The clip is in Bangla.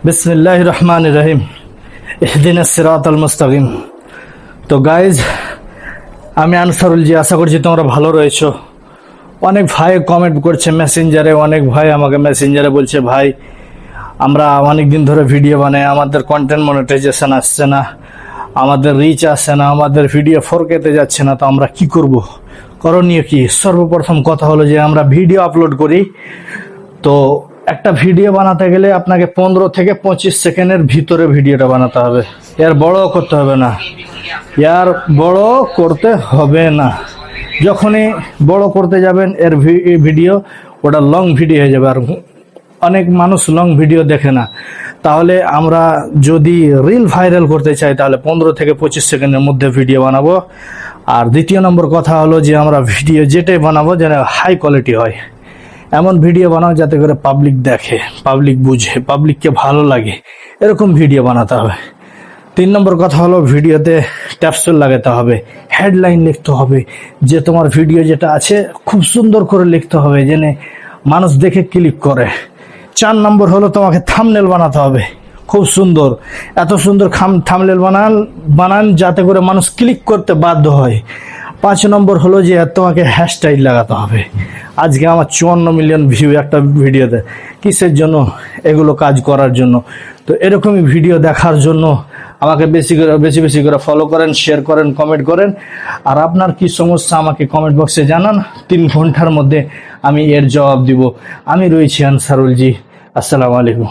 বিসমিল্লাহির রহমানির রহিম। ইহদিনাস সিরাতাল মুস্তাকিম। তো গাইজ, আমি আনসারুল জি, আশা করছি তোমরা ভালো রয়েছো। অনেক ভাই কমেন্ট করছে মেসেঞ্জারে, অনেক ভাই আমাকে মেসেঞ্জারে বলছে, ভাই আমরা অনেক দিন ধরে ভিডিও বানাই, আমাদের কন্টেন্ট মনিটাইজেশন আসছে না, আমাদের রিচ আসছে না, আমাদের ভিডিও 4K-তে যাচ্ছে না, তো আমরা কি করব, করণীয় কি? সর্বপ্রথম কথা হলো যে আমরা ভিডিও আপলোড করি, তো একটা ভিডিও বানাতে গেলে আপনাকে 15 থেকে 25 সেকেন্ডের ভিতরে ভিডিওটা বানাতে হবে, এর বড় করতে হবে না, এর বড় করতে হবে না। যখনই বড় করতে যাবেন এর ভিডিও, ওটা লং ভিডিও হয়ে যাবে, আর অনেক মানুষ লং ভিডিও দেখে না। তাহলে আমরা যদি রিল ভাইরাল করতে চাই তাহলে 15 থেকে 25 সেকেন্ডের মধ্যে ভিডিও বানাবো। আর দ্বিতীয় নম্বর কথা হলো যে আমরা ভিডিও যেটাই বানাবো যেন হাই কোয়ালিটি হয়, এমন ভিডিও বানাও যাতে করে পাবলিক দেখে, পাবলিক বুঝে, পাবলিককে ভালো লাগে, এরকম ভিডিও বানাতে হবে। 3 নম্বর কথা হলো ভিডিওতে ক্যাপশন লাগাতে হবে, হেডলাইন লিখতে হবে, যে তোমার ভিডিও যেটা আছে খুব সুন্দর করে লিখতে হবে যেন মানুষ দেখে ক্লিক করে। 4 নম্বর হলো তোমাকে থাম্বনেল বানাতে হবে খুব সুন্দর, এত সুন্দর থাম্বনেল বানান যাতে করে মানুষ ক্লিক করতে বাধ্য হয়। 5 নম্বর হলো যে তোমাকে হ্যাশট্যাগ লাগাতে হবে। আজকে আমার 54 মিলিয়ন ভিউ একটা ভিডিওতে, কিসের জন্য? এগুলো কাজ করার জন্য। তো এরকমই ভিডিও দেখার জন্য আমাকে বেশি করে ফলো করেন, শেয়ার করেন, কমেন্ট করেন। আর আপনার কি সমস্যা আমাকে কমেন্ট বক্সে জানান, 3 ঘন্টার মধ্যে আমি এর জবাব দিব। আমি রয়েছি আনসারুল জি। আসসালামু আলাইকুম।